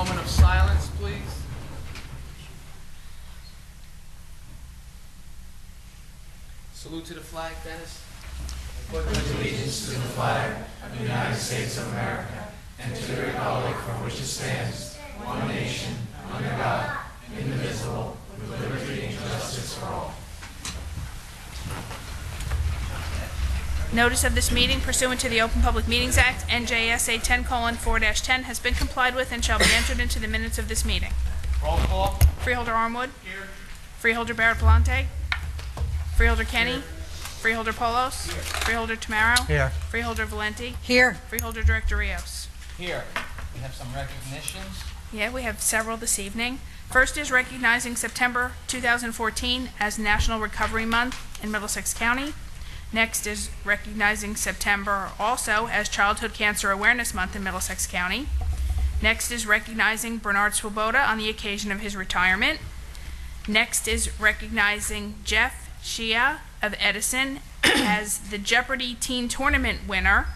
moment of silence, please. Salute to the flag, Dennis. I pledge allegiance to the flag of the United States of America and to the republic for which it stands, one nation, under God, indivisible, with liberty and justice for all. Notice of this meeting pursuant to the Open Public Meetings Act, NJSA 10:4-10, has been complied with and shall be entered into the minutes of this meeting. Roll call. Freeholder Armwood. Here. Freeholder Barrett-Palante. Freeholder Kenny. Freeholder Polos. Freeholder Tamaro. Here. Freeholder Valenti. Here. Freeholder Director Rios. Here. We have some recognitions. Yeah, we have several this evening. First is recognizing September 2014 as National Recovery Month in Middlesex County. Next is recognizing September also as Childhood Cancer Awareness Month in Middlesex County. Next is recognizing Bernard Swoboda on the occasion of his retirement. Next is recognizing Jeff Shea of Edison as the Jeopardy Teen Tournament winner.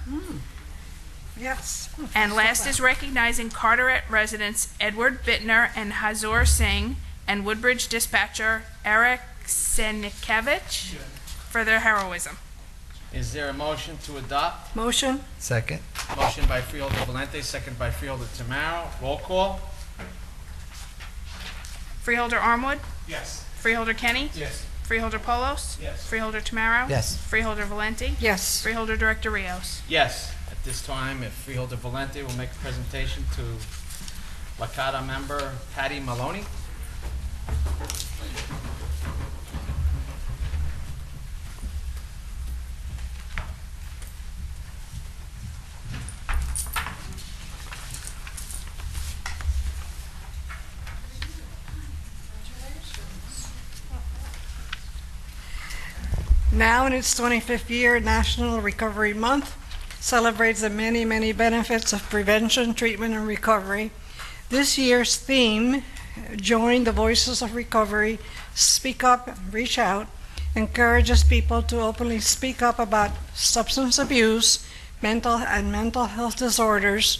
Yes. And last is recognizing Carteret residents Edward Bittner and Hazur Singh and Woodbridge dispatcher Eric Senikevich for their heroism. Is there a motion to adopt? Motion. Second. Motion by Freeholder Valente, second by Freeholder Tamaro. Roll call. Freeholder Armwood. Yes. Freeholder Kenny. Yes. Freeholder Polos. Yes. Freeholder Tamaro. Yes. Freeholder Valenti. Yes. Freeholder Director Rios. Yes. At this time, if Freeholder Valente will make a presentation to Lakata member Patty Maloney. Now in its 25th year, National Recovery Month celebrates the many, many benefits of prevention, treatment, and recovery. This year's theme, Join the Voices of Recovery, Speak Up, Reach Out, encourages people to openly speak up about substance abuse, mental health disorders,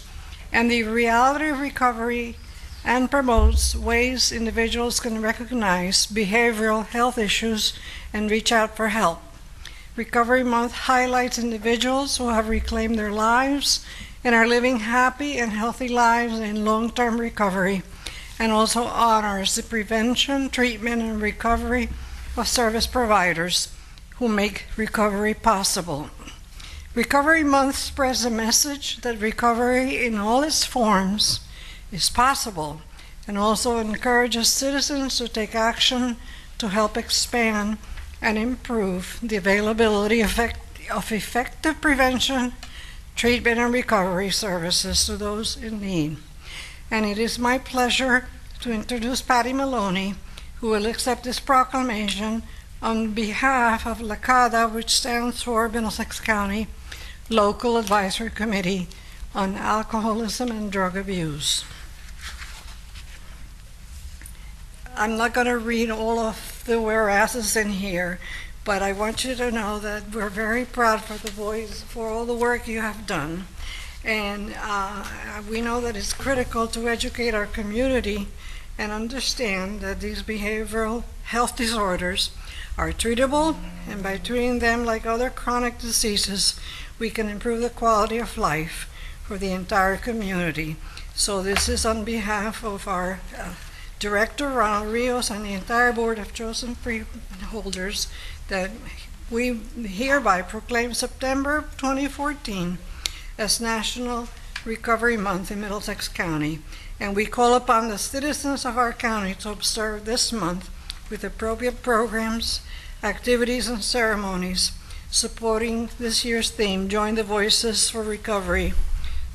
and the reality of recovery, and promotes ways individuals can recognize behavioral health issues and reach out for help. Recovery Month highlights individuals who have reclaimed their lives and are living happy and healthy lives in long-term recovery, and also honors the prevention, treatment, and recovery of service providers who make recovery possible. Recovery Month spreads the message that recovery in all its forms is possible, and also encourages citizens to take action to help expand and improve the availability of effective prevention, treatment, and recovery services to those in need. And it is my pleasure to introduce Patty Maloney, who will accept this proclamation on behalf of LACADA, which stands for Middlesex County Local Advisory Committee on Alcoholism and Drug Abuse. I'm not going to read all of the whereases in here, but I want you to know that we're very proud for all the work you have done. And we know that it's critical to educate our community and understand that these behavioral health disorders are treatable, and by treating them like other chronic diseases, we can improve the quality of life for the entire community. So this is on behalf of our Director Ronald Rios and the entire Board of Chosen Freeholders that we hereby proclaim September 2014 as National Recovery Month in Middlesex County. And we call upon the citizens of our county to observe this month with appropriate programs, activities, and ceremonies supporting this year's theme, Join the Voices for Recovery,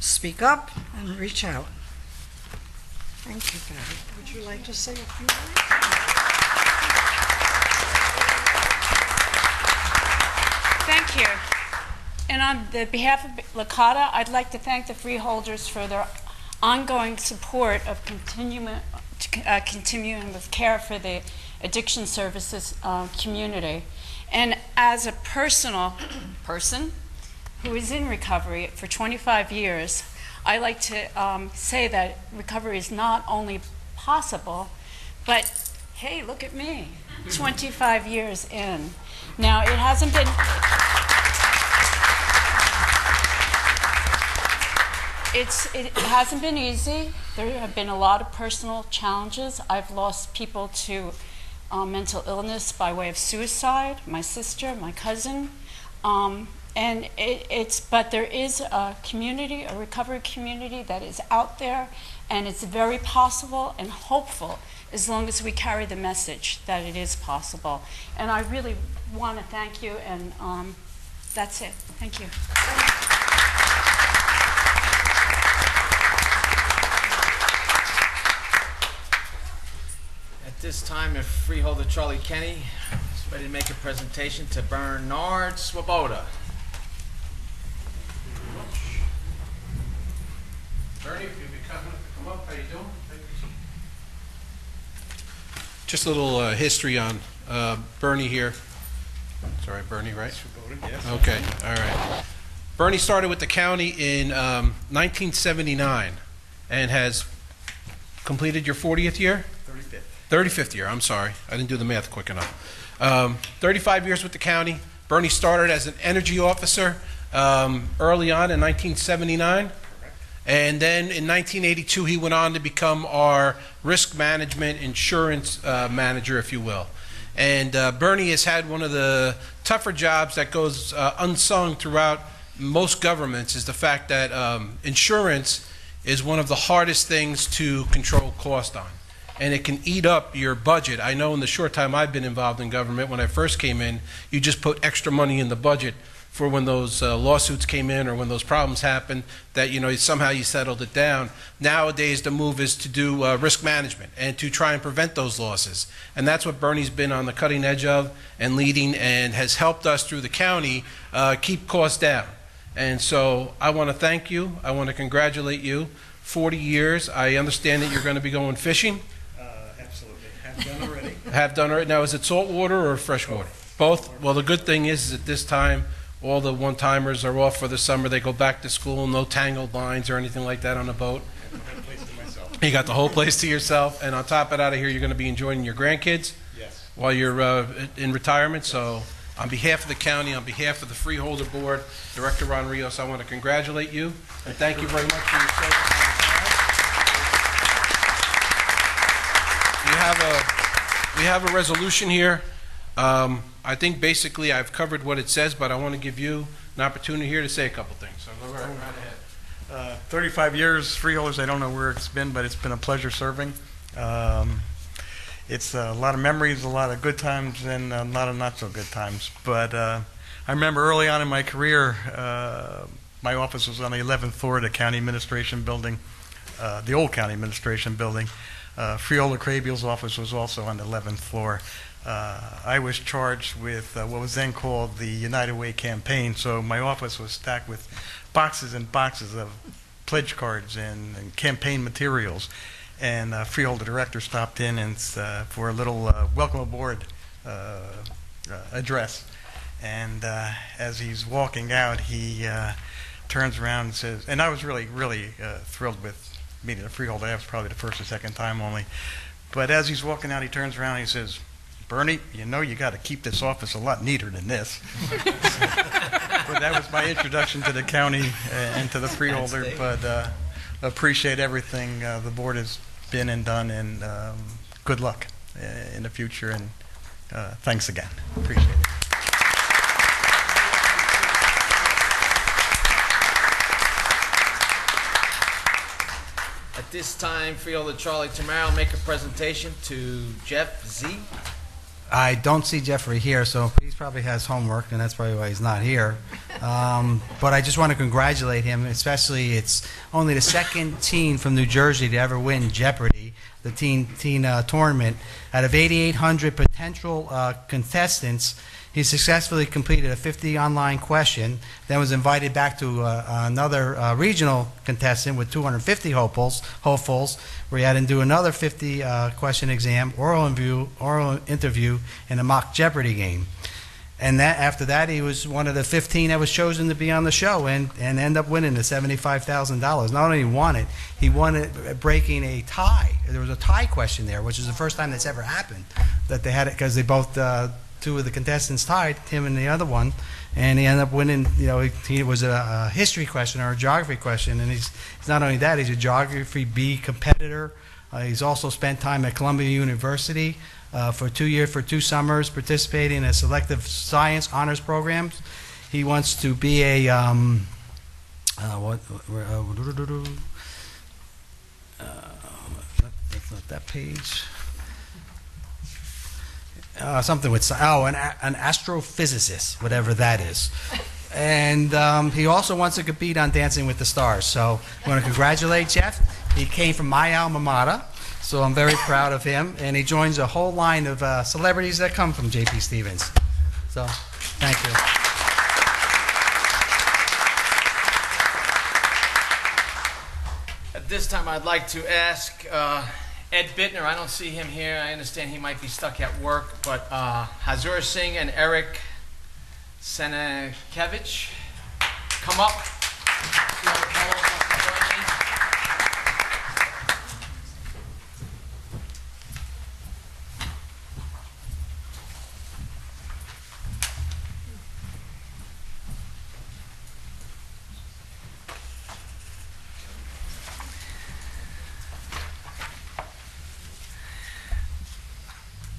Speak Up, and Reach Out. Thank you, Patty. Would you like to say a few words? Thank you. And on the behalf of LACADA, I'd like to thank the Freeholders for their ongoing support of continuing with care for the addiction services community. And as a personal person who is in recovery for 25 years, I like to say that recovery is not only possible, but hey, look at me, 25 years in. Now, it hasn't been... It hasn't been easy. There have been a lot of personal challenges. I've lost people to mental illness by way of suicide, my sister, my cousin. But there is a community, a recovery community that is out there, and it's very possible and hopeful as long as we carry the message that it is possible. And I really want to thank you, and that's it. Thank you. At this time, if Freeholder Charlie Kenny is ready to make a presentation to Bernard Swoboda. Bernie, if you come up, how you doing? Just a little history on Bernie here. Sorry, Bernie, right? Yes. Okay, all right. Bernie started with the county in 1979 and has completed your 40th year? 35th year, I'm sorry. I didn't do the math quick enough. 35 years with the county. Bernie started as an energy officer early on in 1979. And then in 1982, he went on to become our risk management insurance manager, if you will. And Bernie has had one of the tougher jobs that goes unsung throughout most governments, is the fact that insurance is one of the hardest things to control cost on. And it can eat up your budget. I know in the short time I've been involved in government, when I first came in, you just put extra money in the budget for when those lawsuits came in or when those problems happened, that somehow you settled it down. Nowadays the move is to do risk management and to try and prevent those losses. And that's what Bernie's been on the cutting edge of and leading, and has helped us through the county keep costs down. And so I want to thank you. I want to congratulate you. 40 years. I understand that you're going to be going fishing. Absolutely. Have done already. Have done already. Now, is it salt water or fresh water? Both. Well, the good thing is at this time, all the one-timers are off for the summer. They go back to school. No tangled lines or anything like that on the boat. I have a place to myself. You got the whole place to yourself. And on top of that, I hear you're going to be enjoying your grandkids Yes. while you're in retirement. So on behalf of the county, on behalf of the Freeholder Board, Director Ron Rios, I want to congratulate you and thank you very much for your service. We have a resolution here. I think basically I've covered what it says, but I want to give you an opportunity here to say a couple things. So go right ahead. 35 years, Freeholders, I don't know where it's been, but it's been a pleasure serving. It's a lot of memories, a lot of good times, and a lot of not so good times. But I remember early on in my career, my office was on the 11th floor of the county administration building, the old county administration building. Freeholder Crabiel's office was also on the 11th floor. I was charged with what was then called the United Way campaign, so my office was stacked with boxes and boxes of pledge cards and campaign materials. And Freeholder Director stopped in and for a little welcome aboard address. And as he's walking out, he turns around and says, and I was really, really thrilled with meeting a Freeholder. That was probably the first or second time only. But as he's walking out, he turns around and he says, "Bernie, you got to keep this office a lot neater than this." But that was my introduction to the county and to the Freeholder. But appreciate everything the board has been and done, and good luck in the future. And thanks again. Appreciate it. At this time, Freeholder Charlie Tamara will make a presentation to Jeff Z. I don't see Jeffrey here, so he probably has homework, and that's probably why he's not here. But I just want to congratulate him, especially it's only the second teen from New Jersey to ever win Jeopardy, the teen tournament. Out of 8,800 potential contestants, he successfully completed a 50 online question, then was invited back to another regional contestant with 250 hopefuls, where he had to do another 50 question exam, oral interview, and a mock Jeopardy game. And after that, he was one of the 15 that was chosen to be on the show and end up winning the $75,000. Not only won it, he won it breaking a tie. There was a tie question there, which is the first time that's ever happened, that they had it because they both, two of the contestants tied, him and the other one, and he ended up winning. He was a history question or a geography question, and he's not only that, he's a geography B competitor. He's also spent time at Columbia University for 2 years, for 2 summers, participating in a selective science honors programs. He wants to be a that's not that page. Something with an astrophysicist, whatever that is. And he also wants to compete on Dancing with the Stars. So I want to congratulate Jeff. He came from my alma mater, so I'm very proud of him. And he joins a whole line of celebrities that come from J.P. Stevens. So thank you. At this time, I'd like to ask Ed Bittner. I don't see him here. I understand he might be stuck at work, but Hazur Singh and Eric Senekevich, come up.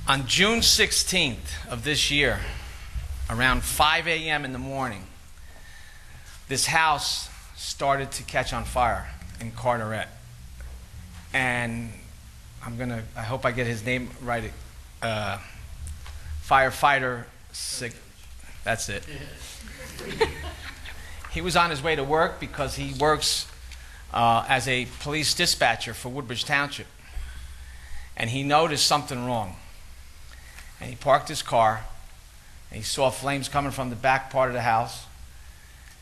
On June 16th of this year, around 5 a.m. in the morning, this house started to catch on fire in Carteret. And I hope I get his name right, firefighter, that's it. He was on his way to work because he works as a police dispatcher for Woodbridge Township. And he noticed something wrong. And he parked his car, and he saw flames coming from the back part of the house,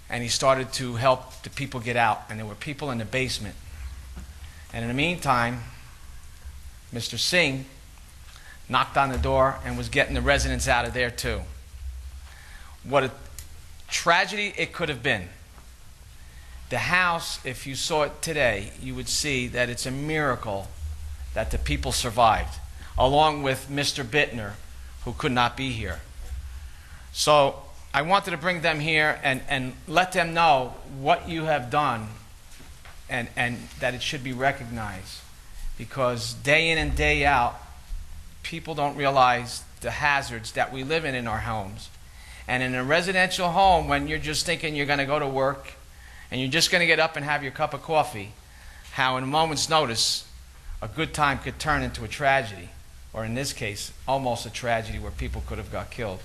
and he started to help the people get out, and there were people in the basement. And in the meantime, Mr. Singh knocked on the door and was getting the residents out of there too. What a tragedy it could have been. The house, if you saw it today, you would see that it's a miracle that the people survived, along with Mr. Bittner, who could not be here. So I wanted to bring them here and let them know what you have done and that it should be recognized. Because day in and day out, people don't realize the hazards that we live in our homes. And in a residential home, when you're just thinking you're going to go to work and you're just going to get up and have your cup of coffee, how in a moment's notice, a good time could turn into a tragedy. Or in this case, almost a tragedy where people could have got killed.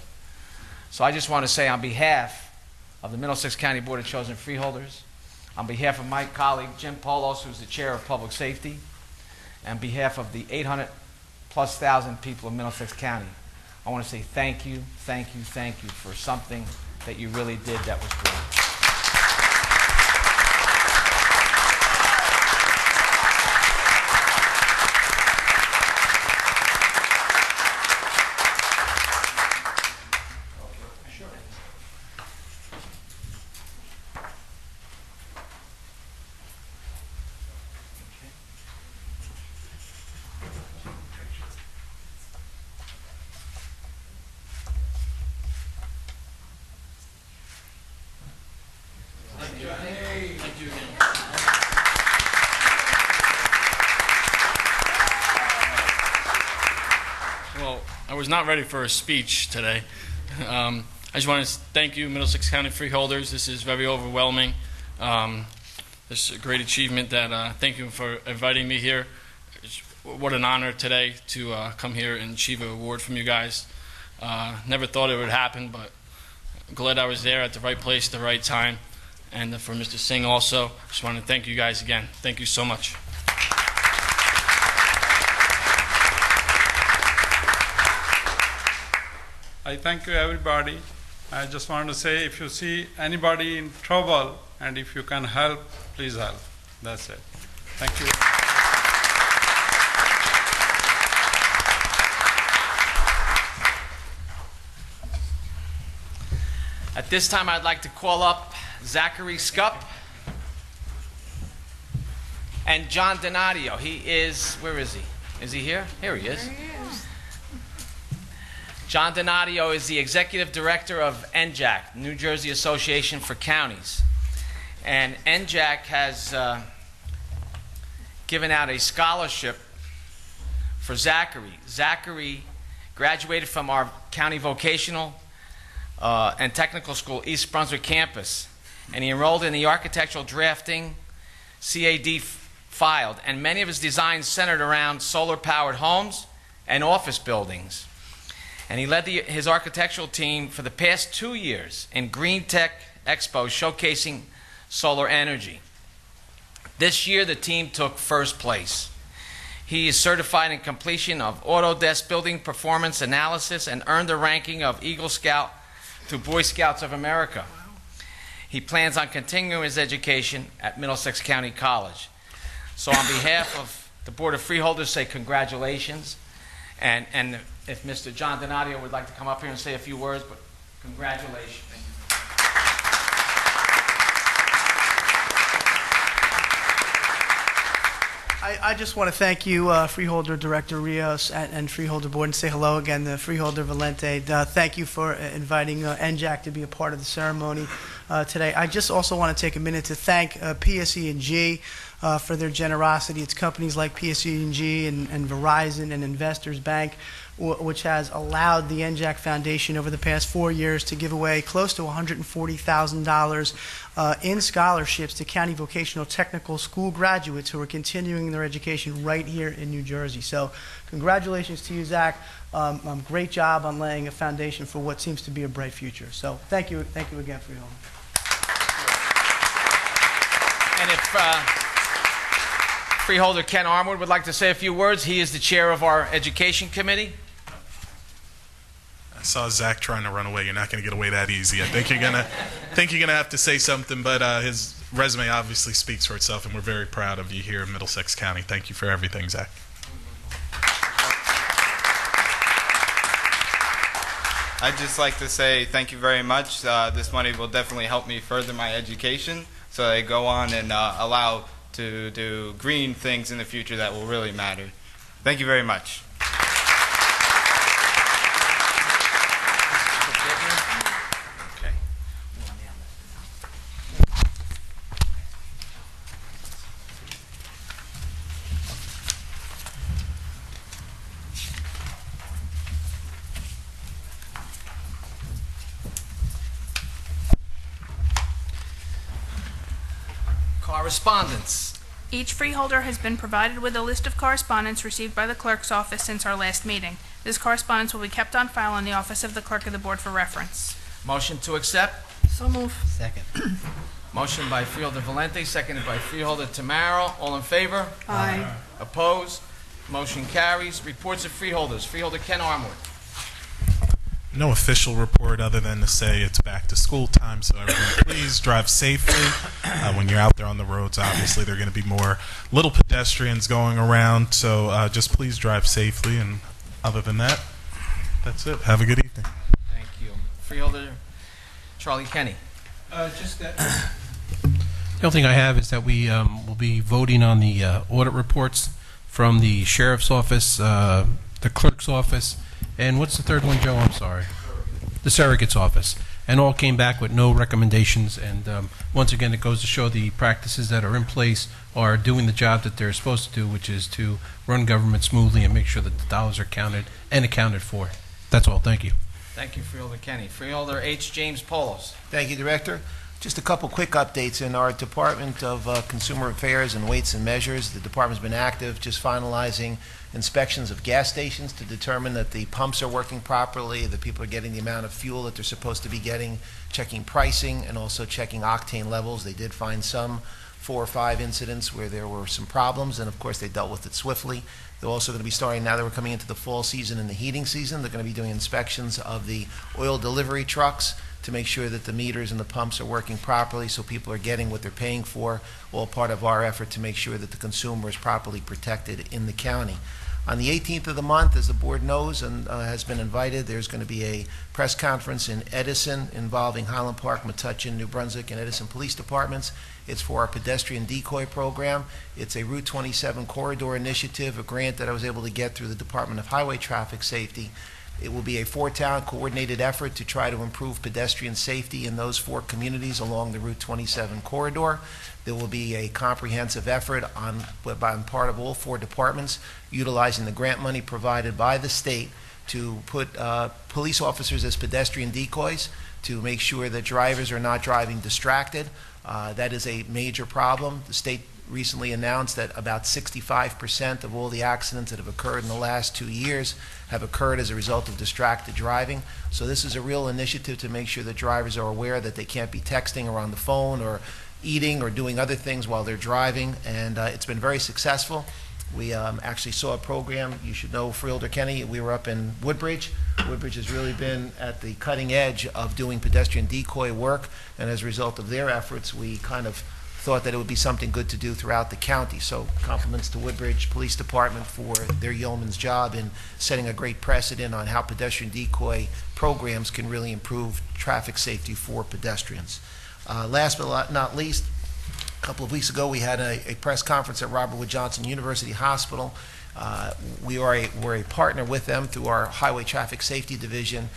So I just want to say on behalf of the Middlesex County Board of Chosen Freeholders, on behalf of my colleague Jim Polos, who's the chair of Public Safety, and on behalf of the 800,000+ people of Middlesex County, I want to say thank you, thank you, thank you for something that you really did that was great. Well, I was not ready for a speech today. I just want to thank you, Middlesex County Freeholders. This is very overwhelming. This is a great achievement. Thank you for inviting me here. What an honor today to come here and achieve an award from you guys. Never thought it would happen, but I'm glad I was there at the right place at the right time. And for Mr. Singh also, just want to thank you guys again. Thank you so much. I thank you everybody. I just want to say, if you see anybody in trouble and if you can help, please help. That's it. Thank you. this time I'd like to call up Zachary Scupp and John Donadio. He is, where is he? Is he here? Here he is. John Donadio is the Executive Director of NJAC, New Jersey Association for Counties. And NJAC has given out a scholarship for Zachary. Zachary graduated from our county vocational and technical school, East Brunswick campus, and he enrolled in the architectural drafting CAD filed, and many of his designs centered around solar-powered homes and office buildings. And he led his architectural team for the past 2 years in Green Tech Expo showcasing solar energy. This year, the team took first place. He is certified in completion of Autodesk Building Performance Analysis and earned the ranking of Eagle Scout through Boy Scouts of America. He plans on continuing his education at Middlesex County College. So on behalf of the Board of Freeholders, say congratulations. And if Mr. John Donadio would like to come up here and say a few words, but congratulations. I just want to thank you, Freeholder Director Rios and Freeholder Board, and say hello again to Freeholder Valente. Thank you for inviting NJAC to be a part of the ceremony today. I just also want to take a minute to thank PSE&G for their generosity. It's companies like PSE&G and Verizon and Investors Bank which has allowed the NJAC Foundation over the past 4 years to give away close to $140,000 in scholarships to county vocational technical school graduates who are continuing their education right here in New Jersey. So congratulations to you, Zach. Great job on laying a foundation for what seems to be a bright future. So thank you again for your help. And if Freeholder Ken Armwood would like to say a few words, he is the chair of our education committee. I saw Zach trying to run away. You're not going to get away that easy. I think you're gonna have to say something, but his resume obviously speaks for itself, and we're very proud of you here in Middlesex County. Thank you for everything, Zach. I'd just like to say thank you very much. This money will definitely help me further my education, so I go on and allow to do green things in the future that will really matter. Thank you very much. Correspondence. Each freeholder has been provided with a list of correspondence received by the clerk's office since our last meeting. This correspondence will be kept on file in the office of the clerk of the board for reference. Motion to accept. So move. Second. Motion by Freeholder Valente, seconded by Freeholder Tamaro. All in favor? Aye. Opposed? Motion carries. Reports of freeholders. Freeholder Ken Armwood. No official report other than to say it's back to school time, so everyone please drive safely. When you're out there on the roads, obviously there are going to be more little pedestrians going around, so just please drive safely, and other than that, that's it. Have a good evening. Thank you. Freeholder Charlie Kenny. Just that. The only thing I have is that we will be voting on the audit reports from the sheriff's office, the clerk's office, and what's the third one, Joe? I'm sorry. The surrogate's office. And all came back with no recommendations. And once again, it goes to show the practices that are in place are doing the job that they're supposed to do, which is to run government smoothly and make sure that the dollars are counted and accounted for. That's all. Thank you. Thank you, Freeholder Kenny. Freeholder H. James Polos. Thank you, Director. Just a couple quick updates in our Department of Consumer Affairs and Weights and Measures. The department's been active, just finalizing inspections of gas stations to determine that the pumps are working properly, that people are getting the amount of fuel that they're supposed to be getting, checking pricing, and also checking octane levels. They did find some 4 or 5 incidents where there were some problems, and of course they dealt with it swiftly. They're also going to be starting, now that we're coming into the fall season and the heating season, they're going to be doing inspections of the oil delivery trucks to make sure that the meters and the pumps are working properly so people are getting what they're paying for, all part of our effort to make sure that the consumer is properly protected in the county. On the 18th of the month, as the board knows and has been invited, there's going to be a press conference in Edison involving Highland Park, Metuchen, New Brunswick, and Edison Police Departments. It's for our pedestrian decoy program. It's a Route 27 corridor initiative, a grant that I was able to get through the Department of Highway Traffic Safety. It will be a four-town coordinated effort to try to improve pedestrian safety in those 4 communities along the Route 27 corridor. There will be a comprehensive effort on part of all 4 departments, utilizing the grant money provided by the state to put police officers as pedestrian decoys to make sure that drivers are not driving distracted. That is a major problem. The state recently announced that about 65% of all the accidents that have occurred in the last 2 years have occurred as a result of distracted driving. So this is a real initiative to make sure that drivers are aware that they can't be texting or on the phone or eating or doing other things while they're driving, and it's been very successful. We actually saw a program, you should know Freeholder Kenny, we were up in Woodbridge. Woodbridge has really been at the cutting edge of doing pedestrian decoy work, and as a result of their efforts, we kind of thought that it would be something good to do throughout the county. So compliments to Woodbridge Police Department for their yeoman's job in setting a great precedent on how pedestrian decoy programs can really improve traffic safety for pedestrians. Last but not least, a couple of weeks ago we had a press conference at Robert Wood Johnson University Hospital. We're a partner with them through our Highway Traffic Safety Division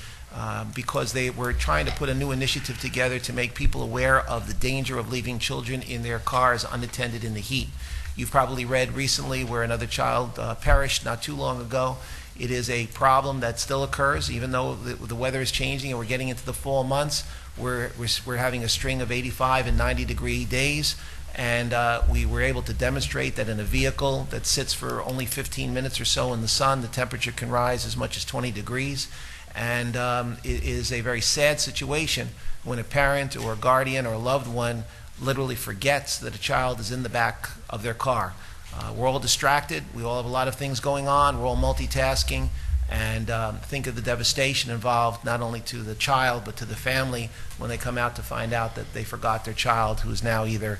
because they were trying to put a new initiative together to make people aware of the danger of leaving children in their cars unattended in the heat. You've probably read recently where another child perished not too long ago. It is a problem that still occurs, even though the weather is changing and we're getting into the fall months. We're having a string of 85 and 90-degree days, and we were able to demonstrate that in a vehicle that sits for only 15 minutes or so in the sun, the temperature can rise as much as 20 degrees. And it is a very sad situation when a parent or a guardian or a loved one literally forgets that a child is in the back of their car. We're all distracted. We all have a lot of things going on. We're all multitasking. And think of the devastation involved not only to the child but to the family when they come out to find out that they forgot their child, who is now either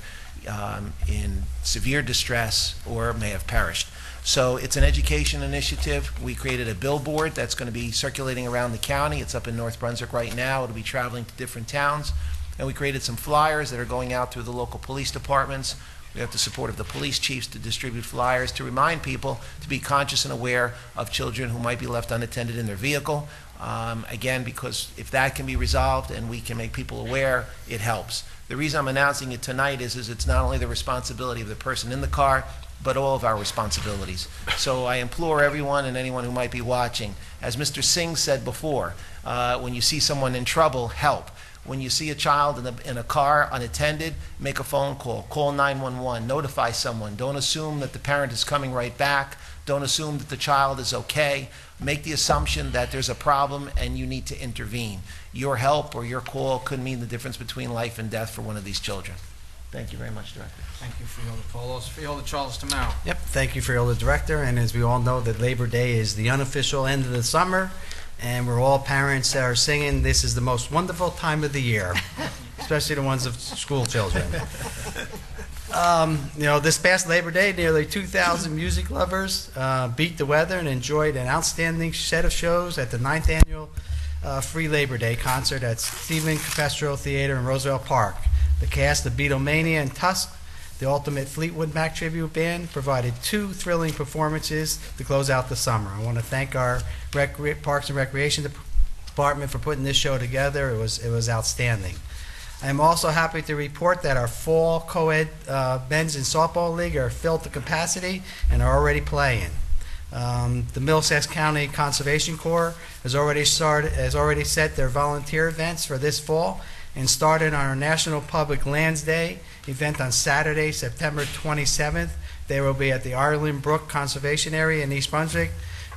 in severe distress or may have perished. So it's an education initiative. We created a billboard that's going to be circulating around the county. It's up in North Brunswick right now. It'll be traveling to different towns. And we created some flyers that are going out through the local police departments. We have the support of the police chiefs to distribute flyers to remind people to be conscious and aware of children who might be left unattended in their vehicle. Again, because if that can be resolved and we can make people aware, it helps. The reason I'm announcing it tonight is it's not only the responsibility of the person in the car, but all of our responsibilities. So I implore everyone and anyone who might be watching, as Mr. Singh said before, when you see someone in trouble, help. When you see a child in a car unattended, make a phone call. Call 911. Notify someone. Don't assume that the parent is coming right back. Don't assume that the child is okay. Make the assumption that there's a problem and you need to intervene. Your help or your call could mean the difference between life and death for one of these children. Thank you very much, Director. Thank you, Freeholder Paulos. Freeholder Charles Tamaro. Yep, thank you, Freeholder Director. And as we all know, that Labor Day is the unofficial end of the summer, and we're all parents that are singing, this is the most wonderful time of the year, especially the ones of school children. This past Labor Day, nearly 2,000 music lovers beat the weather and enjoyed an outstanding set of shows at the 9th Annual Free Labor Day concert at Stephen Capestrello Theater in Roosevelt Park. The cast of Beatlemania and Tusk, the Ultimate Fleetwood Mac tribute band, provided 2 thrilling performances to close out the summer. I want to thank our Parks and Recreation Department for putting this show together. It was outstanding. I am also happy to report that our fall co-ed men's and softball league are filled to capacity and are already playing. The Middlesex County Conservation Corps has already set their volunteer events for this fall and started on our National Public Lands Day event on Saturday, September 27th. They will be at the Ireland Brook Conservation Area in East Brunswick,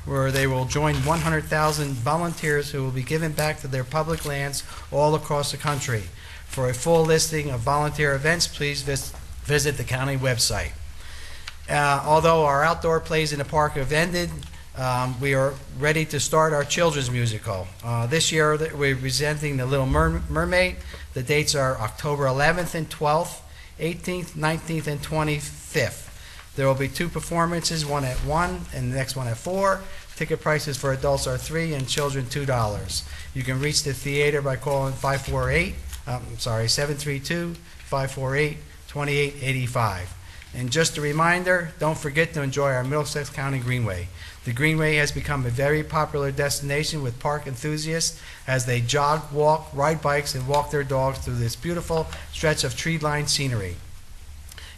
where they will join 100,000 volunteers who will be giving back to their public lands all across the country. For a full listing of volunteer events, please visit the county website. Although our outdoor plays in the park have ended, we are ready to start our children's musical. This year we're presenting The Little Mermaid. The dates are October 11th and 12th, 18th, 19th, and 25th. There will be 2 performances, one at 1 and the next one at 4. Ticket prices for adults are $3 and children $2. You can reach the theater by calling 732-548-2885. And just a reminder, don't forget to enjoy our Middlesex County Greenway. The Greenway has become a very popular destination with park enthusiasts as they jog, walk, ride bikes, and walk their dogs through this beautiful stretch of tree-lined scenery.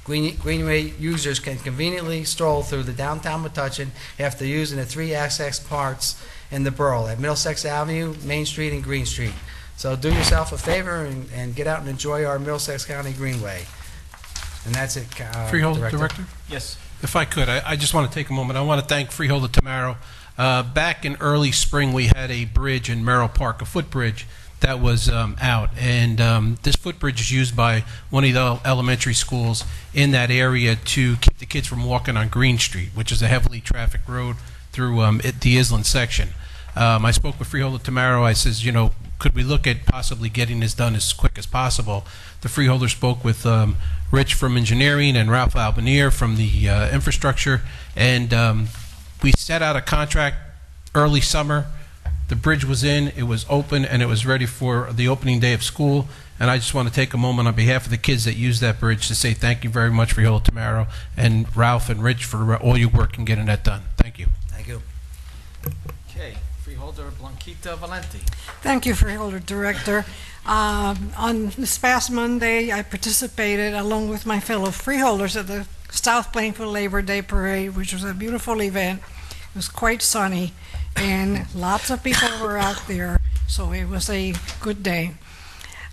Greenway users can conveniently stroll through the downtown Metuchen after using the 3 access parts in the borough at Middlesex Avenue, Main Street, and Green Street. So do yourself a favor and get out and enjoy our Middlesex County Greenway. And that's it, Freeholder Director? Yes. If I could, I just want to take a moment. I want to thank Freeholder Tamaro. Back in early spring, we had a bridge in Merrill Park, a footbridge that was out. And this footbridge is used by one of the elementary schools in that area to keep the kids from walking on Green Street, which is a heavily trafficked road through the Island section. I spoke with Freeholder Tamaro. I says, could we look at possibly getting this done as quick as possible? The Freeholder spoke with Rich from engineering and Ralph Albanier from the infrastructure, and we set out a contract early summer. The bridge was in, it was open, and it was ready for the opening day of school. And I just want to take a moment on behalf of the kids that use that bridge to say thank you very much, Freeholder Tamaro, and Ralph and Rich for all your work in getting that done. Thank you. Thank you. Okay, Freeholder Blanquita Valenti. Thank you, Freeholder Director. On this past Monday, I participated along with my fellow freeholders at the South Plainfield Labor Day Parade, which was a beautiful event. It was quite sunny, and lots of people were out there, so it was a good day.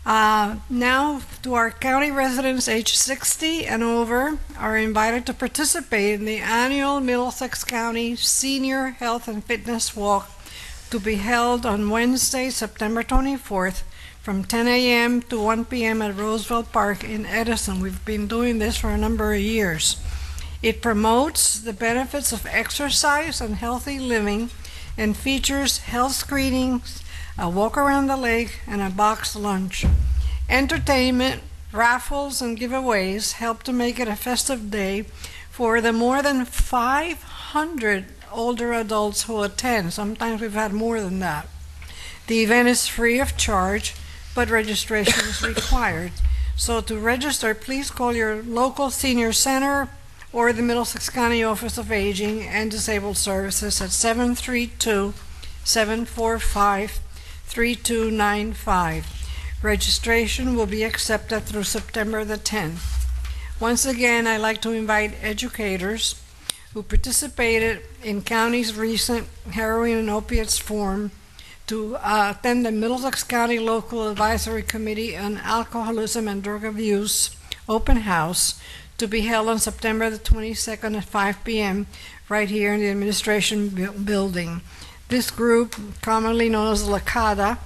Now, to our county residents age 60 and over are invited to participate in the annual Middlesex County Senior Health and Fitness Walk to be held on Wednesday, September 24th from 10 a.m. to 1 p.m. at Roosevelt Park in Edison. We've been doing this for a number of years. It promotes the benefits of exercise and healthy living and features health screenings, a walk around the lake, and a boxed lunch. Entertainment, raffles, and giveaways help to make it a festive day for the more than 500 older adults who attend. Sometimes we've had more than that. The event is free of charge, but registration is required. So to register, please call your local senior center or the Middlesex County Office of Aging and Disabled Services at 732-745-3295. Registration will be accepted through September the 10th. Once again, I'd like to invite educators who participated in county's recent heroin and opiates forum to attend the Middlesex County Local Advisory Committee on Alcoholism and Drug Abuse open house to be held on September the 22nd at 5 p.m. right here in the administration building. This group, commonly known as LACADA,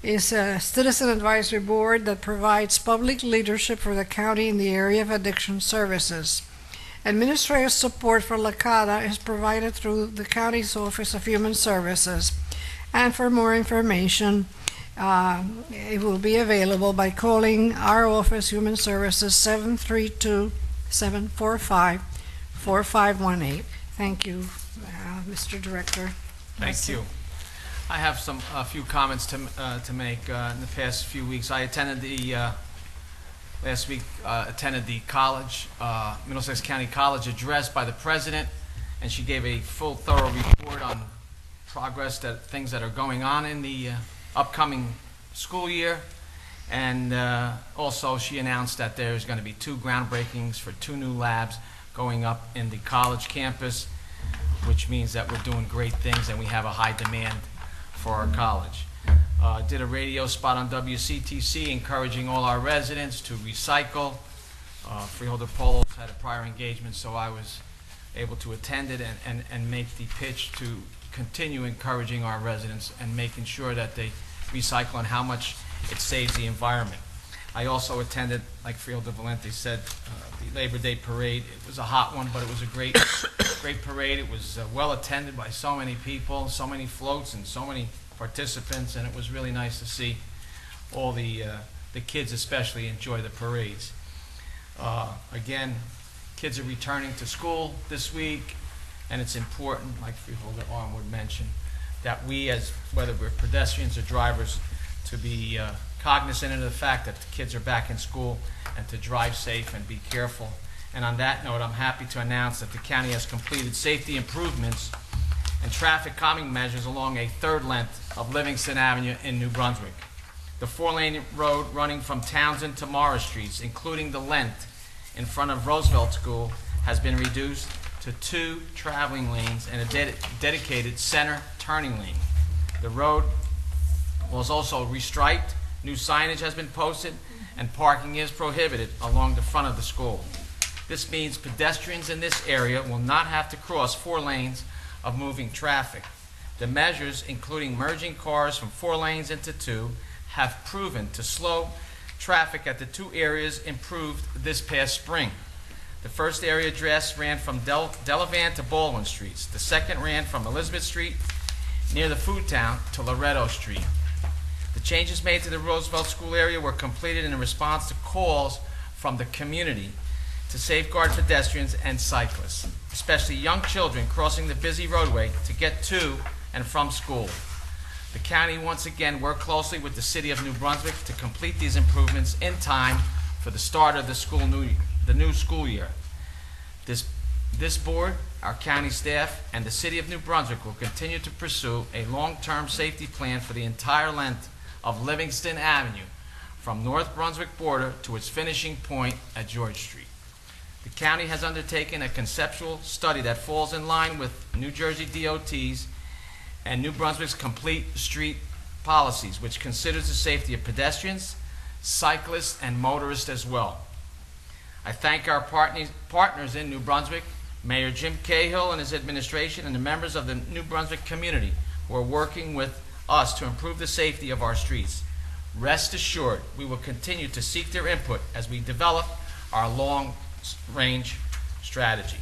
is a citizen advisory board that provides public leadership for the county in the area of addiction services. Administrative support for LACADA is provided through the county's Office of Human Services. And for more information, it will be available by calling our office, Human Services, 732-745-4518. Thank you, Mr. Director. Thank you. I have a few comments to make. In the past few weeks, I attended last week attended the college, Middlesex County College address by the president, and she gave a full, thorough report on progress, things that are going on in the upcoming school year. And also she announced that there's going to be 2 groundbreakings for 2 new labs going up in the college campus, which means that we're doing great things and we have a high demand for our college. Did a radio spot on WCTC encouraging all our residents to recycle. Freeholder Polos had a prior engagement, so I was able to attend it and make the pitch to continue encouraging our residents and making sure that they recycle and how much it saves the environment. I also attended, like Freeholder Valenti said, the Labor Day Parade. It was a hot one, but it was a great parade. It was well attended by so many people, so many floats, and so many participants, and it was really nice to see all the kids especially enjoy the parades. Again, Kids are returning to school this week, and it's important, like Freeholder Armwood mentioned, that we, as whether we're pedestrians or drivers, to be cognizant of the fact that the kids are back in school and to drive safe and be careful. And on that note, I'm happy to announce that the county has completed safety improvements and traffic calming measures along a third length of Livingston Avenue in New Brunswick. The 4-lane road running from Townsend to Morris Streets, including the length in front of Roosevelt School, has been reduced to 2 traveling lanes and a dedicated center turning lane. The road was also restriped, new signage has been posted, and parking is prohibited along the front of the school. This means pedestrians in this area will not have to cross 4 lanes of moving traffic. The measures, including merging cars from 4 lanes into 2, have proven to slow traffic at the 2 areas improved this past spring. The first area address ran from Delavan to Baldwin Streets. The second ran from Elizabeth Street near the Food Town to Loretto Street. The changes made to the Roosevelt School area were completed in response to calls from the community to safeguard pedestrians and cyclists, especially young children crossing the busy roadway to get to and from school. The county once again worked closely with the city of New Brunswick to complete these improvements in time for the start of the new school year. This board, our county staff, and the city of New Brunswick will continue to pursue a long-term safety plan for the entire length of Livingston Avenue from North Brunswick border to its finishing point at George Street. The county has undertaken a conceptual study that falls in line with New Jersey DOT's and New Brunswick's complete street policies, which considers the safety of pedestrians, cyclists, and motorists as well. I thank our partners in New Brunswick, Mayor Jim Cahill and his administration, and the members of the New Brunswick community who are working with us to improve the safety of our streets. Rest assured, we will continue to seek their input as we develop our long-range strategy.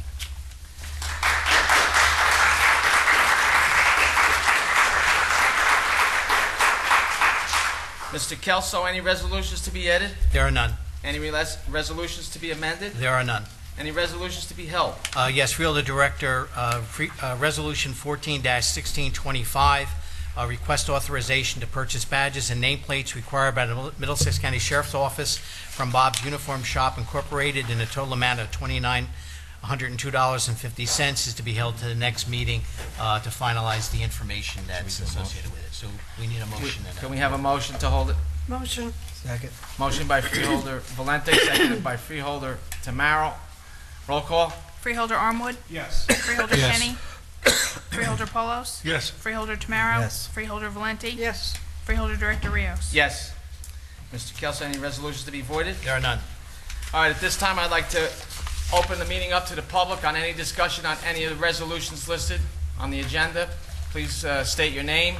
Mr. Kelso, any resolutions to be added? There are none. Any resolutions to be amended? There are none. Any resolutions to be held? Yes, Freeholder Director, Resolution 14-1625, request authorization to purchase badges and nameplates required by the Middlesex County Sheriff's Office from Bob's Uniform Shop Incorporated in a total amount of $2,902.50 is to be held to the next meeting to finalize the information that's associated with it. So we need a motion. Can we have a motion to hold it? Motion. Second. Motion by Freeholder Valente, seconded by Freeholder Tamaro. Roll call. Freeholder Armwood? Yes. Freeholder Yes. Kenny? Freeholder Polos? Yes. Freeholder Tamaro? Yes. Freeholder Valente? Yes. Freeholder Director Rios? Yes. Mr. Kelso, any resolutions to be voided? There are none. All right, at this time, I'd like to open the meeting up to the public on any discussion on any of the resolutions listed on the agenda. Please state your name,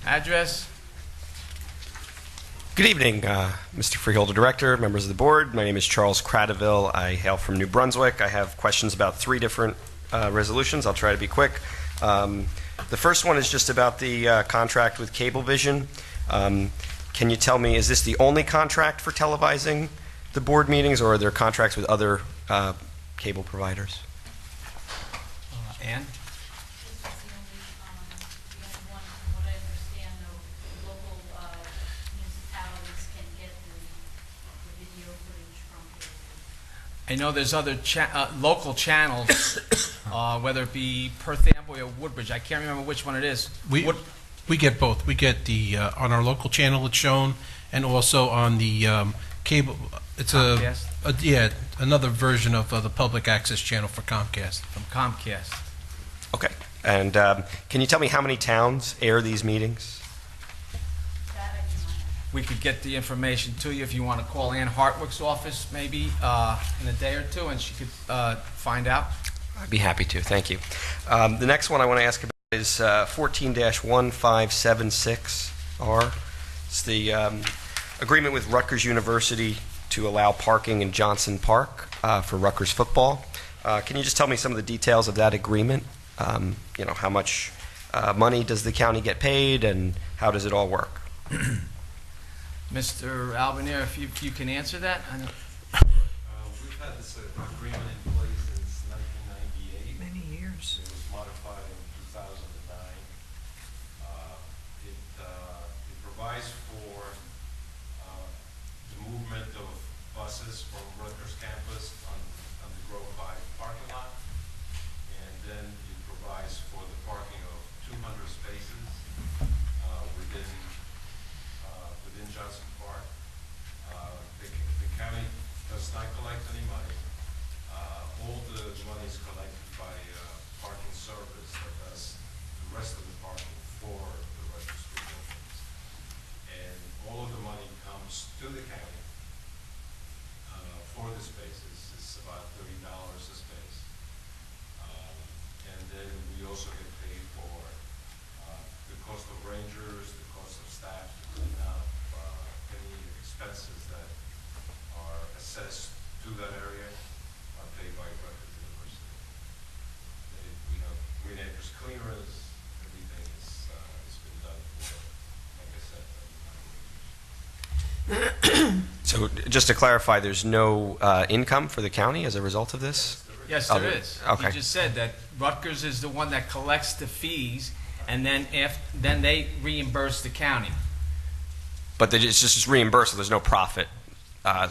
address. Good evening, Mr. Freeholder Director, members of the board. My name is Charles Cradaville. I hail from New Brunswick. I have questions about 3 different resolutions. I'll try to be quick. The first one is just about the contract with Cablevision. Can you tell me, is this the only contract for televising the board meetings, or are there contracts with other cable providers? Ann? I know there's other local channels, whether it be Perth Amboy or Woodbridge. I can't remember which one it is. We get both. We get the on our local channel it's shown, and also on the cable. It's Comcast? another version of the public access channel for Comcast. From Comcast. Okay. And can you tell me how many towns air these meetings? We could get the information to you if you want to call Ann Hartwick's office maybe in a day or two, and she could find out. I'd be happy to. Thank you. The next one I want to ask about is 14-1576R. It's the agreement with Rutgers University to allow parking in Johnson Park for Rutgers football. Can you just tell me some of the details of that agreement? How much money does the county get paid, and how does it all work? Mr. Albanier, if you can answer that. We've had this agreement in in Johnson Park. The county does not collect any money. All the money is collected by parking service that does the rest of the parking for the registry buildings. And all of the money comes to the county for the spaces. It's about $30 a space. And then we also get paid for the cost of rangers, the cost of staff to clean up, any expenses that are assessed to that area are paid by Rutgers University. We have Green Acres clearance, everything has been done for, like I said, 9 years. So just to clarify, there's no income for the county as a result of this? Yes, there is. Okay. You just said that Rutgers is the one that collects the fees, and then they reimburse the county. But it's just reimbursed, so there's no profit. No,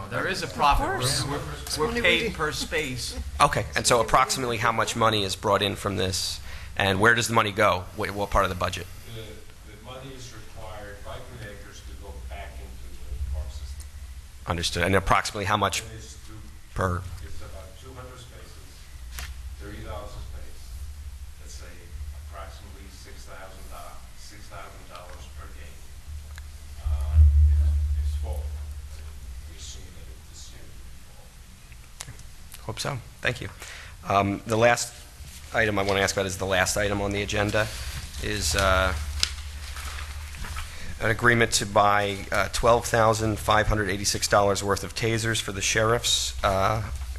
there is a profit. course. We're paid per space. Okay, and so approximately how much money is brought in from this, and where does the money go? What part of the budget? The money is required by Green Acres to go back into the park system. Understood. And approximately how much It is per? It's about 200 spaces, $30 a space. Let's say approximately $6,000 per game. It's full. We assume that this year will be full. Hope so. Thank you. The last item I want to ask about is the last item on the agenda is an agreement to buy $12,586 worth of tasers for the sheriffs.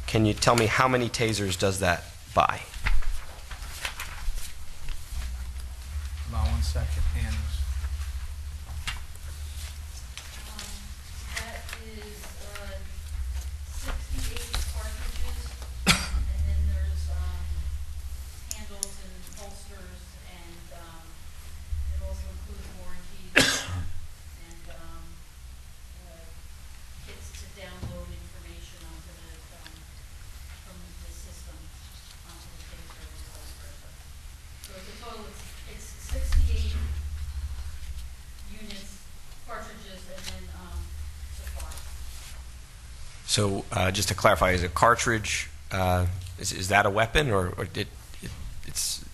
Can you tell me how many tasers does that buy? About 1 second, Ann. That is 68 cartridges, and then there's handles and holsters, and it also includes warranties and kits to download information onto the from the system onto the taser and holster. So it's a total, it's 68 units, cartridges, and then supplies. So just to clarify, is a cartridge, is that a weapon, or it's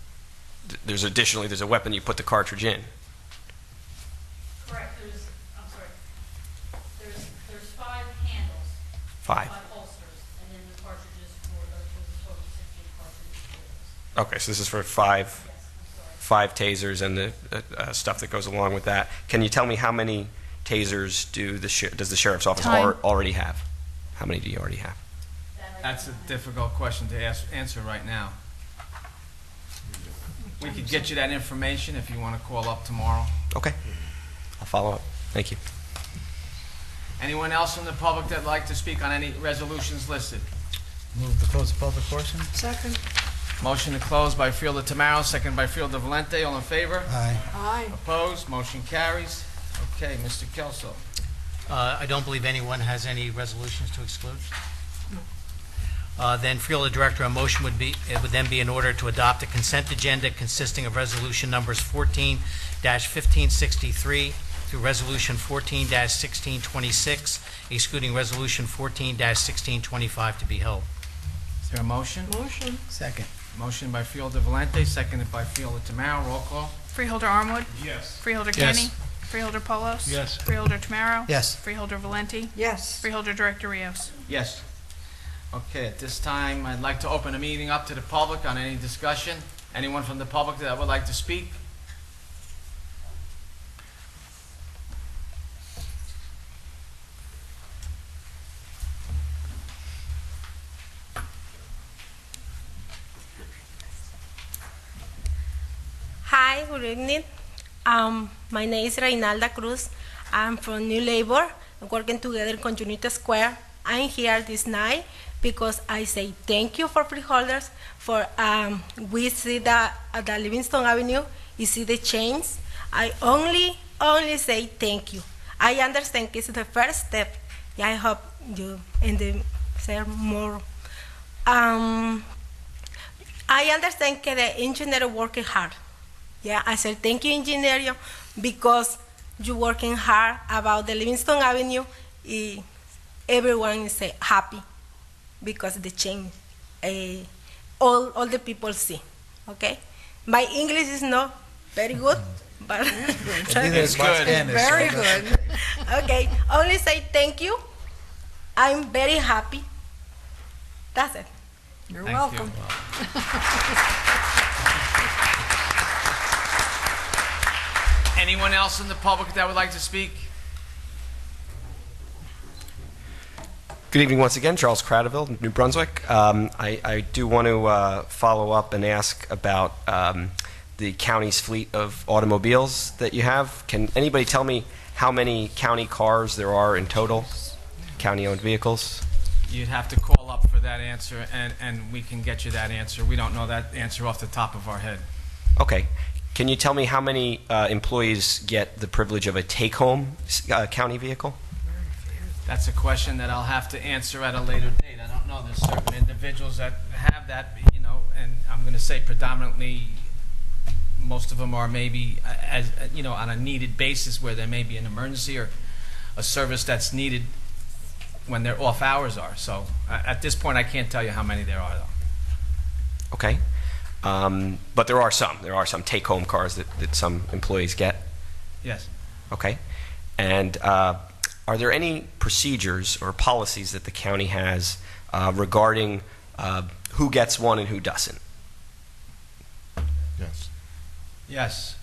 there's a weapon you put the cartridge in? Correct, there's 5 handles. 5. 5 holsters, and then the cartridges for the total 16 cartridges for those. Okay, so this is for 5 tasers and the stuff that goes along with that. Can you tell me how many tasers does the sheriff's office already have? How many do you already have? That's a difficult question to answer right now. We could get you that information if you want to call up tomorrow. Okay. I'll follow up. Thank you. Anyone else from the public that'd like to speak on any resolutions listed? Move to close the public portion. Second. Motion to close by Fielder Tamaro, second by Fielder Valente. All in favor? Aye. Aye. Opposed? Motion carries. Okay, Mr. Kelso. I don't believe anyone has any resolutions to exclude. Then, Freeholder Director, a motion would then be in order to adopt a consent agenda consisting of resolution numbers 14-1563 through resolution 14-1626, excluding resolution 14-1625 to be held. Is there a motion? Motion. Second. Motion by Fielder Valente, seconded by Fielder Tamaro. Roll call. Freeholder Armwood? Yes. Freeholder Yes. Kenny? Freeholder Polos? Yes. Freeholder Tamaro? Yes. Freeholder Valenti? Yes. Freeholder Director Rios? Yes. Okay, at this time, I'd like to open the meeting up to the public on any discussion. Anyone from the public that would like to speak? Hi, good evening. My name is Reinalda Cruz. I'm from New Labor, working together in Conjunta Square. I'm here this night because I say thank you for Freeholders. For we see the Livingston Avenue, you see the change. I only say thank you. I understand this is the first step. Yeah, I hope you and the say more. I understand that the engineer working hard. Yeah, I said thank you, engineer, because you working hard about the Livingston Avenue. Everyone is happy because the change, all the people see. Okay, my English is not very good, but It's good. very good. Okay, only say thank you. I'm very happy. That's it. You're Thank welcome. Anyone else in the public that would like to speak? Good evening once again, Charles Cradaville, New Brunswick. I do want to follow up and ask about the county's fleet of automobiles that you have. Can anybody tell me how many county cars there are in total, county-owned vehicles? You'd have to call up for that answer, and we can get you that answer. We don't know that answer off the top of our head. Okay. Can you tell me how many employees get the privilege of a take-home county vehicle? That's a question that I'll have to answer at a later date. I don't know. There's certain individuals that have that, you know, and I'm going to say predominantly most of them are maybe, as you know, on a needed basis where there may be an emergency or a service that's needed when their off hours are. So at this point, I can't tell you how many there are, though. Okay. But there are some take-home cars that some employees get? Yes. Okay. And are there any procedures or policies that the county has regarding who gets one and who doesn't? Yes. Yes.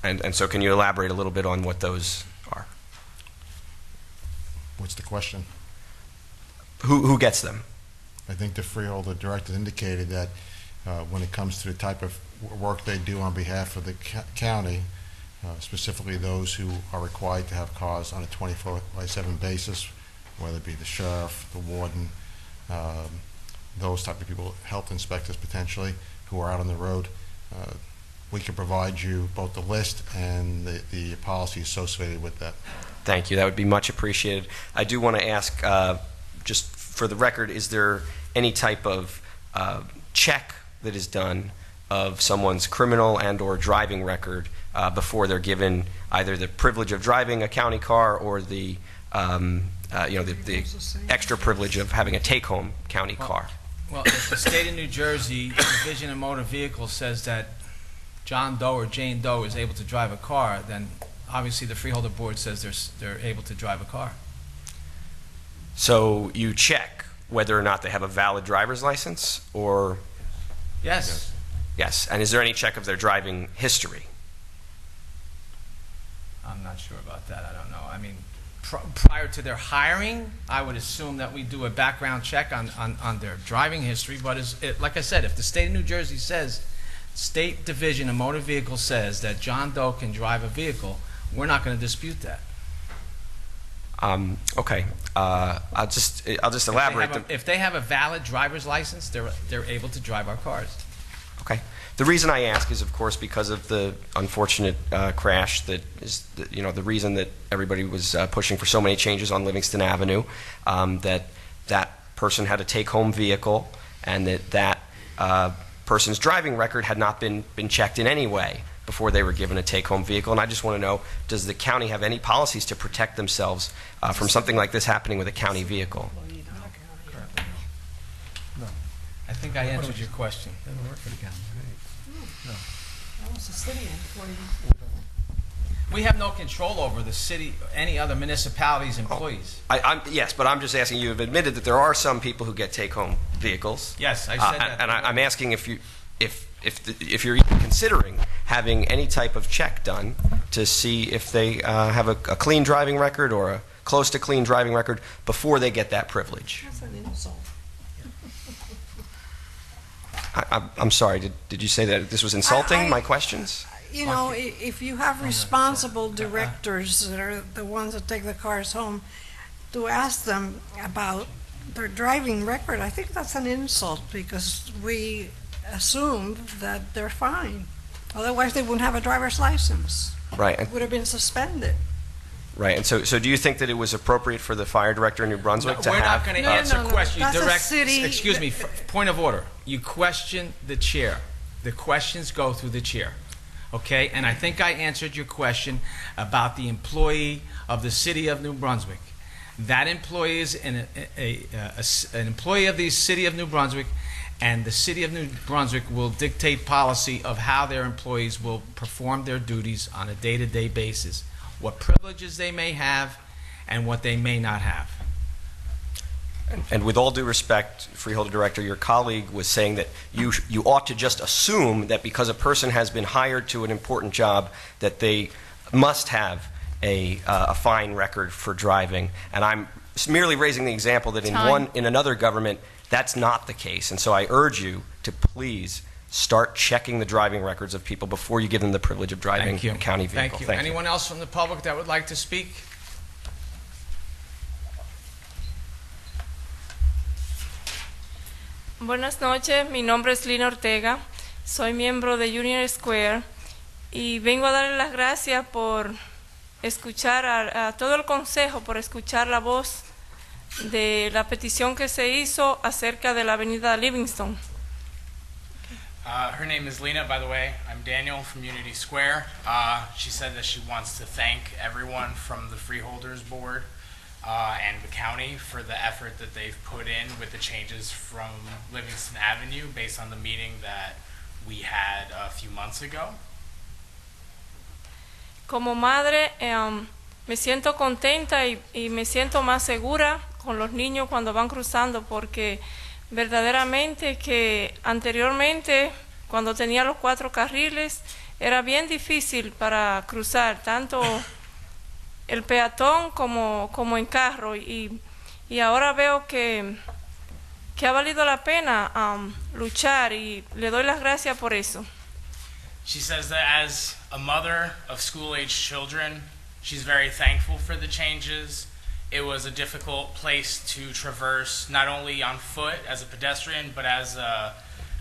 And so can you elaborate a little bit on what those are? What's the question? Who gets them? I think the freeholder director indicated that when it comes to the type of work they do on behalf of the county, specifically those who are required to have cars on a 24/7 basis, whether it be the sheriff, the warden, those type of people, health inspectors potentially, who are out on the road. We can provide you both the list and the policy associated with that. Thank you. That would be much appreciated. I do want to ask, just for the record, is there any type of check that is done of someone's criminal and or driving record before they're given either the privilege of driving a county car or the the extra privilege of having a take-home county car? Well, if the state of New Jersey Division of Motor Vehicles says that John Doe or Jane Doe is able to drive a car, then obviously the Freeholder Board says they're able to drive a car. So you check whether or not they have a valid driver's license, or? Yes. Yes. And is there any check of their driving history? I'm not sure about that. I don't know. I mean, prior to their hiring, I would assume that we do a background check on their driving history. But like I said, if the state of New Jersey says, State Division of Motor Vehicles says that John Doe can drive a vehicle, we're not going to dispute that. Okay. I'll just elaborate. If they have a valid driver's license, they're able to drive our cars. Okay. The reason I ask is, of course, because of the unfortunate crash that is, the reason that everybody was pushing for so many changes on Livingston Avenue, that person had a take-home vehicle, and that person's driving record had not been checked in any way before they were given a take-home vehicle. And I just want to know, does the county have any policies to protect themselves from something like this happening with a county vehicle? No. I think I answered your question. Doesn't work for the county. No. We have no control over the city, any other municipalities' employees. Yes, but I'm just asking, you have admitted that there are some people who get take-home vehicles. Yes, I said that. And I'm asking if you're even considering having any type of check done to see if they have a clean driving record or a close to clean driving record before they get that privilege. That's an insult. I'm sorry, did you say that this was insulting, my questions? You know, if you have responsible directors that are the ones that take the cars home, to ask them about their driving record, I think that's an insult, because we assume that they're fine. Otherwise, they wouldn't have a driver's license. Right. It would have been suspended. Right, and so do you think that it was appropriate for the fire director in New Brunswick to have... We're not going to answer questions. That's a city... Excuse me, point of order. You question the chair. The questions go through the chair. Okay, and I think I answered your question about the employee of the city of New Brunswick. That employee is an employee of the city of New Brunswick, and the city of New Brunswick will dictate policy of how their employees will perform their duties on a day-to-day basis, what privileges they may have and what they may not have. And with all due respect, Freeholder Director, your colleague was saying that you ought to just assume that because a person has been hired to an important job that they must have a fine record for driving. And I'm merely raising the example that in another government, that's not the case. And so I urge you to please start checking the driving records of people before you give them the privilege of driving a county vehicle. Thank you. Anyone else from the public that would like to speak? Buenas noches, mi nombre es Lina Ortega, soy miembro de Union Square y vengo a darle las gracias por escuchar a todo el consejo, por escuchar la voz de la petición que se hizo acerca de la avenida Livingston. Her name is Lena, by the way. I'm Daniel from Unity Square. She said that she wants to thank everyone from the Freeholders Board and the county for the effort that they've put in with the changes from Livingston Avenue based on the meeting that we had a few months ago. Como madre, me siento contenta y me siento más segura con los niños cuando van cruzando, porque verdaderamente que anteriormente, cuando tenía los 4 carriles, era bien difícil para cruzar, tanto el peatón como en carro, y ahora veo que ha valido la pena luchar, y le doy las gracias por eso. She says that as a mother of school-age children, she's very thankful for the changes. It was a difficult place to traverse, not only on foot as a pedestrian, but as a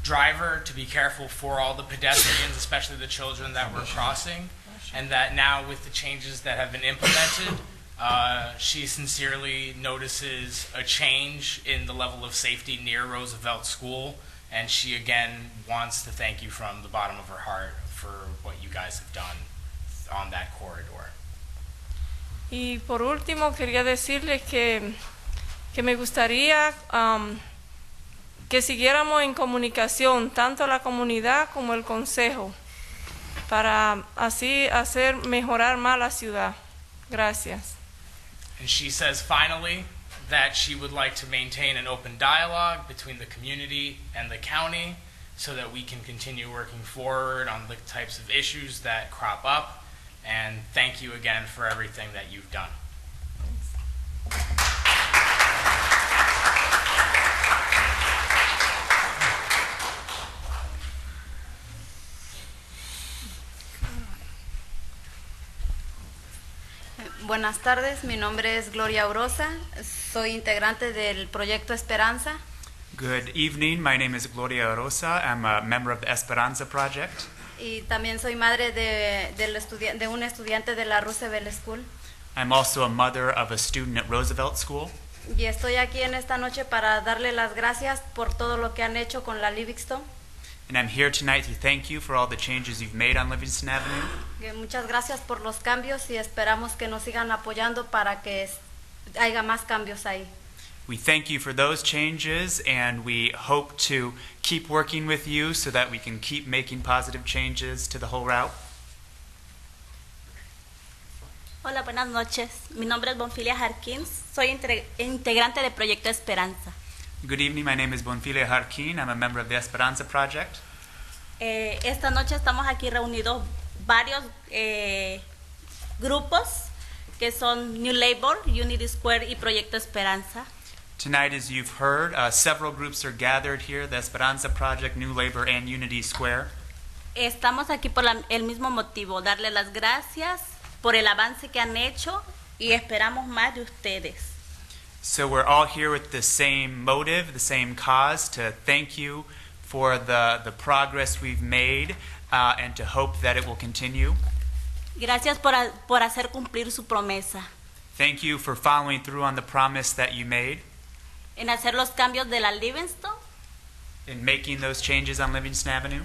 driver, to be careful for all the pedestrians, especially the children that were crossing. And that now with the changes that have been implemented, she sincerely notices a change in the level of safety near Roosevelt School. And she again wants to thank you from the bottom of her heart for what you guys have done on that corridor. Y por último, quería decirles que me gustaría que siguiéramos en comunicación, tanto la comunidad como el consejo, para así hacer mejorar más la ciudad. Gracias. And she says finally that she would like to maintain an open dialogue between the community and the county so that we can continue working forward on the types of issues that crop up. And thank you again for everything that you've done. Buenas tardes, mi nombre es Gloria Orosa, soy integrante del Proyecto Esperanza. Good evening, my name is Gloria Rosa. I'm a member of the Esperanza Project. Y también soy madre de un estudiante de la Roosevelt School. I'm also a mother of a student at Roosevelt School. Y estoy aquí en esta noche para darle las gracias por todo lo que han hecho con la Livingston. And I'm here tonight to thank you for all the changes you've made on Livingston Avenue. Muchas gracias por los cambios y esperamos que nos sigan apoyando para que haya más cambios ahí. We thank you for those changes, and we hope to keep working with you so that we can keep making positive changes to the whole route. Hola, buenas noches. Mi nombre es Bonfilia Harkins. Soy integrante del Proyecto Esperanza. Good evening, my name is Bonfilia Harkin. I'm a member of the Esperanza Project. Esta noche estamos aquí reunidos varios grupos que son New Labor, Unity Square y Proyecto Esperanza. Tonight, as you've heard, several groups are gathered here, the Esperanza Project, New Labor, and Unity Square. Estamos aquí por el mismo motivo, darle las gracias por el avance que han hecho y esperamos más de ustedes. So we're all here with the same motive, the same cause, to thank you for the progress we've made and to hope that it will continue. Gracias por hacer cumplir su promesa. Thank you for following through on the promise that you made. En hacer los cambios de la Livingston. In making those changes on Livingston Avenue.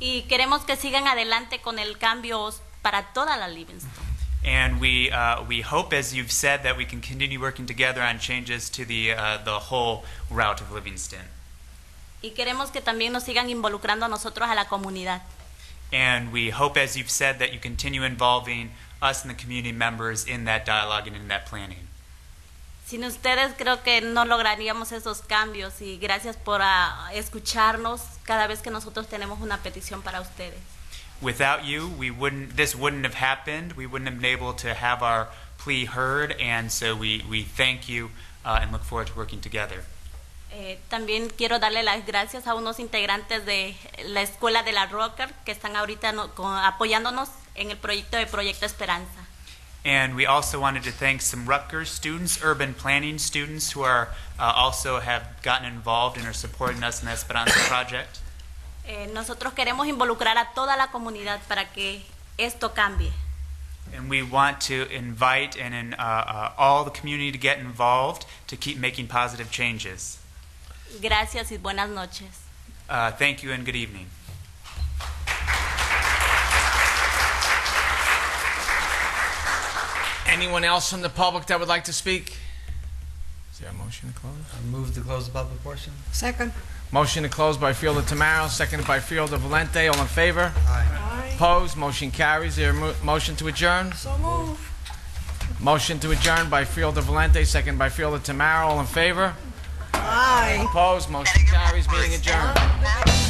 Y queremos que sigan adelante con el cambio para toda la Livingston. And we hope, as you've said, that we can continue working together on changes to the whole route of Livingston. Y queremos que también nos sigan involucrando a nosotros, a la comunidad. And we hope, as you've said, that you continue involving us and the community members in that dialogue and in that planning. Sin ustedes creo que no lograríamos esos cambios y gracias por escucharnos cada vez que nosotros tenemos una petición para ustedes. Without you, this wouldn't have happened. We wouldn't have been able to have our plea heard, and so we thank you and look forward to working together. También quiero darle las gracias a unos integrantes de la Escuela de la Rocker que están ahorita apoyándonos en el proyecto de Proyecto Esperanza. And we also wanted to thank some Rutgers students, urban planning students, who are also have gotten involved and are supporting us in the Esperanza project. Nosotros queremos involucrar a toda la comunidad para que esto cambie. And we want to invite all the community to get involved to keep making positive changes. Gracias y buenas noches. Thank you and good evening. Anyone else from the public that would like to speak? Is there a motion to close? I move to close the public portion. Second. Motion to close by Fielder Tamaro, seconded by Fielder Valente. All in favor? Aye. Opposed? Motion carries. Is there a motion to adjourn? So move. Motion to adjourn by Fielder Valente, seconded by Fielder Tamaro. All in favor? Aye. Opposed? Motion carries. Meeting adjourned.